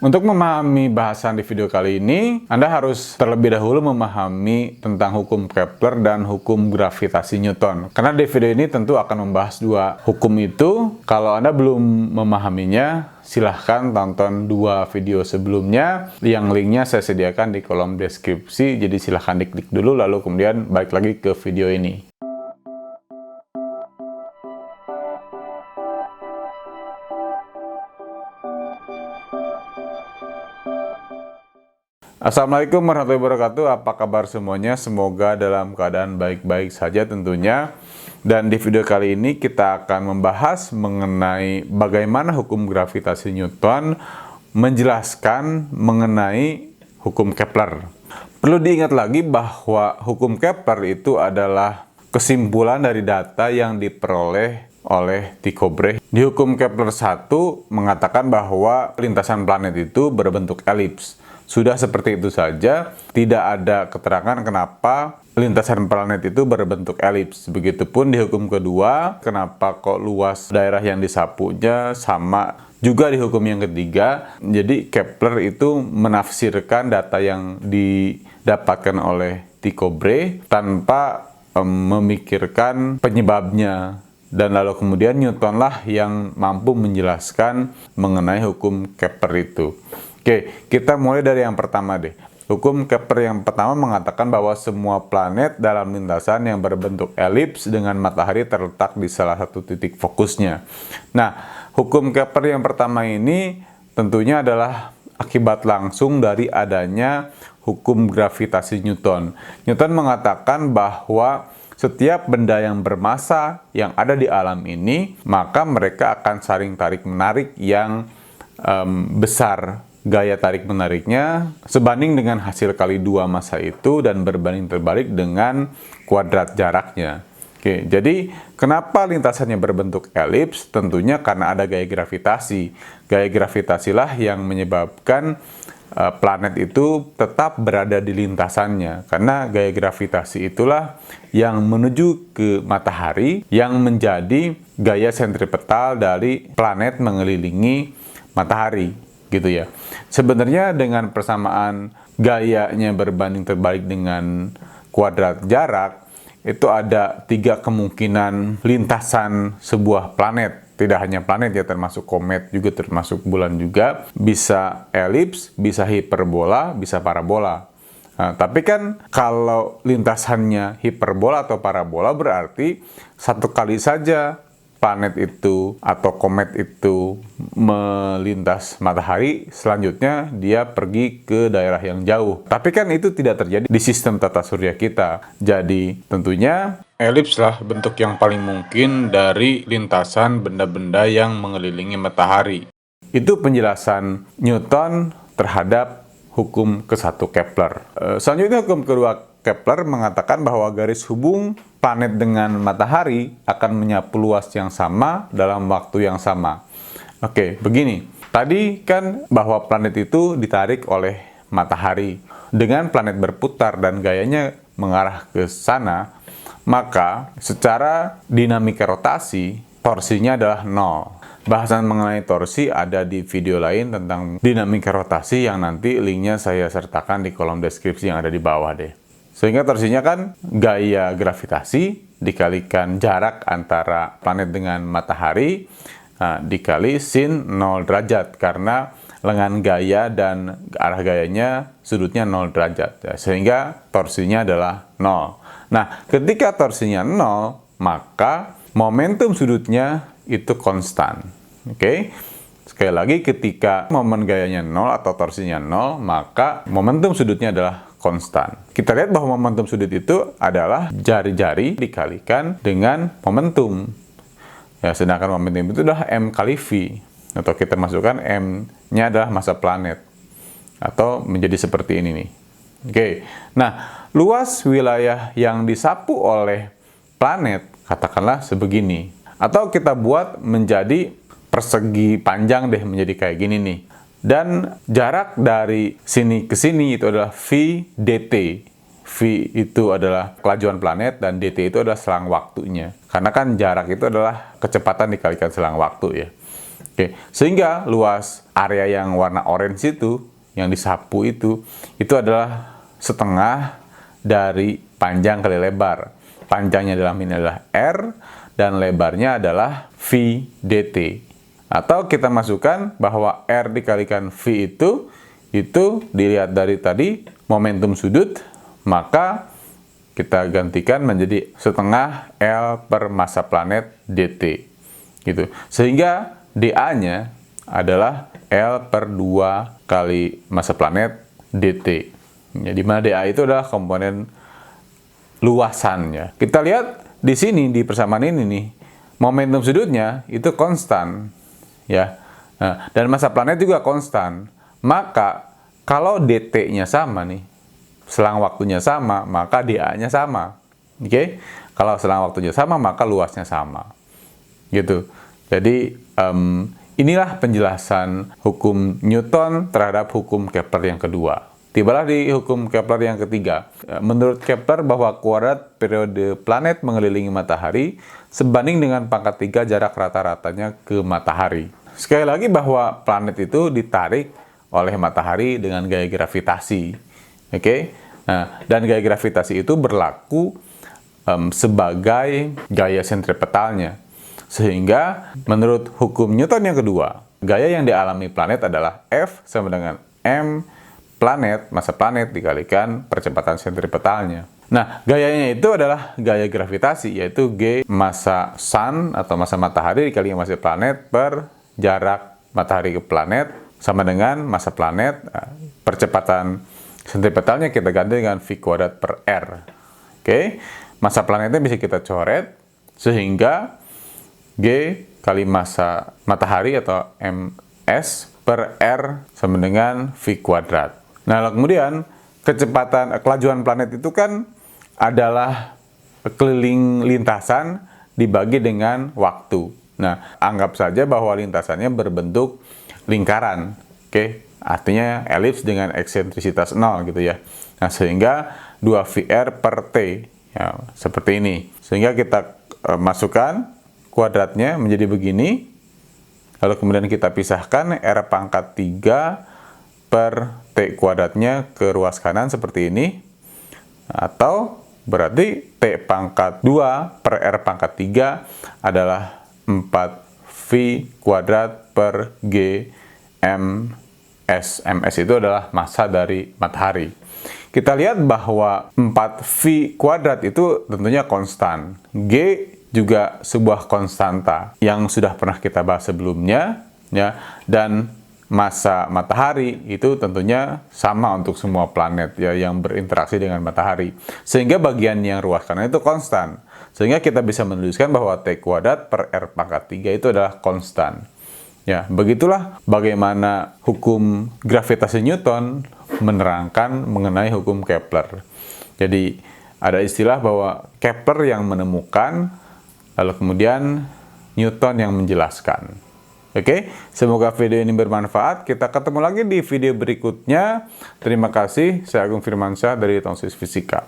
Untuk memahami bahasan di video kali ini, Anda harus terlebih dahulu memahami tentang hukum Kepler dan hukum gravitasi Newton. Karena di video ini tentu akan membahas dua hukum itu. Kalau Anda belum memahaminya, silahkan tonton dua video sebelumnya. Yang linknya saya sediakan di kolom deskripsi, jadi silahkan diklik dulu lalu kemudian balik lagi ke video ini. Assalamualaikum warahmatullahi wabarakatuh. Apa kabar semuanya? Semoga dalam keadaan baik-baik saja tentunya. Dan di video kali ini kita akan membahas mengenai bagaimana hukum gravitasi Newton menjelaskan mengenai hukum Kepler. Perlu diingat lagi bahwa hukum Kepler itu adalah kesimpulan dari data yang diperoleh oleh Tycho Brahe. Di hukum Kepler 1 mengatakan bahwa lintasan planet itu berbentuk elips. Sudah seperti itu saja, tidak ada keterangan kenapa lintasan planet itu berbentuk elips. Begitupun di hukum kedua, kenapa kok luas daerah yang disapunya sama juga di hukum yang ketiga. Jadi Kepler itu menafsirkan data yang didapatkan oleh Tycho Brahe tanpa memikirkan penyebabnya. Dan lalu kemudian Newton lah yang mampu menjelaskan mengenai hukum Kepler itu. Oke, kita mulai dari yang pertama deh. Hukum Kepler yang pertama mengatakan bahwa semua planet dalam lintasan yang berbentuk elips dengan matahari terletak di salah satu titik fokusnya. Nah, hukum Kepler yang pertama ini tentunya adalah akibat langsung dari adanya hukum gravitasi Newton. Newton mengatakan bahwa setiap benda yang bermassa yang ada di alam ini, maka mereka akan saling tarik-menarik yang besar. Gaya tarik-menariknya sebanding dengan hasil kali dua massa itu dan berbanding terbalik dengan kuadrat jaraknya. Oke, jadi kenapa lintasannya berbentuk elips? Tentunya karena ada gaya gravitasi. Gaya gravitasilah yang menyebabkan planet itu tetap berada di lintasannya. Karena gaya gravitasi itulah yang menuju ke matahari yang menjadi gaya sentripetal dari planet mengelilingi matahari. Gitu ya. Sebenarnya dengan persamaan gayanya berbanding terbalik dengan kuadrat jarak, itu ada tiga kemungkinan lintasan sebuah planet. Tidak hanya planet ya, termasuk komet juga, termasuk bulan juga. Bisa elips, bisa hiperbola, bisa parabola. Nah, tapi kan kalau lintasannya hiperbola atau parabola berarti satu kali saja planet itu atau komet itu melintas matahari, selanjutnya dia pergi ke daerah yang jauh. Tapi kan itu tidak terjadi di sistem tata surya kita. Jadi tentunya elips lah bentuk yang paling mungkin dari lintasan benda-benda yang mengelilingi matahari. Itu penjelasan Newton terhadap hukum ke-1 Kepler. Selanjutnya hukum kedua Kepler mengatakan bahwa garis hubung planet dengan matahari akan menyapu luas yang sama dalam waktu yang sama. Oke, begini. Tadi kan bahwa planet itu ditarik oleh matahari. Dengan planet berputar dan gayanya mengarah ke sana, maka secara dinamika rotasi, torsinya adalah 0. Bahasan mengenai torsi ada di video lain tentang dinamika rotasi yang nanti linknya saya sertakan di kolom deskripsi yang ada di bawah deh. Sehingga torsinya kan gaya gravitasi dikalikan jarak antara planet dengan matahari dikali sin 0 derajat karena lengan gaya dan arah gayanya sudutnya 0 derajat. Ya, sehingga torsinya adalah 0. Nah, ketika torsinya 0, maka momentum sudutnya itu konstan. Oke. Sekali lagi, ketika momen gayanya 0 atau torsinya 0, maka momentum sudutnya adalah konstan. Kita lihat bahwa momentum sudut itu adalah jari-jari dikalikan dengan momentum. Ya, sedangkan momentum itu adalah M kali V. Atau kita masukkan M-nya adalah massa planet. Atau menjadi seperti ini nih. Oke. Nah, luas wilayah yang disapu oleh planet, katakanlah sebegini. Atau kita buat menjadi persegi panjang deh, menjadi kayak gini nih. Dan jarak dari sini ke sini itu adalah V dt. V itu adalah kelajuan planet dan dt itu adalah selang waktunya. Karena kan jarak itu adalah kecepatan dikalikan selang waktu ya. Oke, sehingga luas area yang warna orange itu, yang disapu itu adalah setengah dari panjang kali lebar. Panjangnya dalam ini adalah R, dan lebarnya adalah V dt. Atau kita masukkan bahwa R dikalikan V itu dilihat dari tadi momentum sudut, maka kita gantikan menjadi setengah L per massa planet dt. Gitu. Sehingga dA-nya adalah L per 2 kali massa planet dt. Ya, di mana dA itu adalah komponen luasannya. Kita lihat di sini di persamaan ini nih, momentum sudutnya itu konstan, ya. Nah, dan massa planet juga konstan. Maka kalau dt-nya sama nih, selang waktunya sama, maka dA-nya sama. Oke? Kalau selang waktunya sama, maka luasnya sama. Gitu. Jadi inilah penjelasan hukum Newton terhadap hukum Kepler yang kedua. Tibalah di hukum Kepler yang ketiga. Menurut Kepler bahwa kuadrat periode planet mengelilingi matahari sebanding dengan pangkat 3 jarak rata-ratanya ke matahari. Sekali lagi bahwa planet itu ditarik oleh matahari dengan gaya gravitasi. Oke? Nah, dan gaya gravitasi itu berlaku sebagai gaya sentripetalnya. Sehingga menurut hukum Newton yang kedua, gaya yang dialami planet adalah F sama dengan M planet, massa planet dikalikan percepatan sentripetalnya. Nah, gayanya itu adalah gaya gravitasi, yaitu G massa sun atau massa matahari dikali massa planet per jarak matahari ke planet sama dengan massa planet. Percepatan sentripetalnya kita ganti dengan V kuadrat per R. Oke, massa planetnya bisa kita coret sehingga G kali massa matahari atau ms per R sama dengan V kuadrat. Nah, kemudian kelajuan planet itu kan adalah keliling lintasan dibagi dengan waktu. Nah, anggap saja bahwa lintasannya berbentuk lingkaran. Oke, artinya elips dengan eksentrisitas 0 gitu ya. Nah, sehingga 2VR per T. Ya, seperti ini. Sehingga kita masukkan kuadratnya menjadi begini, lalu kemudian kita pisahkan R pangkat 3 per T kuadratnya ke ruas kanan seperti ini, atau berarti T pangkat 2 per R pangkat 3 adalah 4V kuadrat per G ms. Ms itu adalah massa dari matahari. Kita lihat bahwa 4V kuadrat itu tentunya konstan. G juga sebuah konstanta yang sudah pernah kita bahas sebelumnya, ya. Dan massa matahari itu tentunya sama untuk semua planet ya yang berinteraksi dengan matahari. Sehingga bagian yang ruas kanan itu konstan. Sehingga kita bisa menuliskan bahwa T kuadrat per R pangkat 3 itu adalah konstan. Ya, begitulah bagaimana hukum gravitasi Newton menerangkan mengenai hukum Kepler. Jadi ada istilah bahwa Kepler yang menemukan, lalu kemudian Newton yang menjelaskan. Oke, semoga video ini bermanfaat. Kita ketemu lagi di video berikutnya. Terima kasih, saya Agung Firmansyah dari Tongsis Fisika.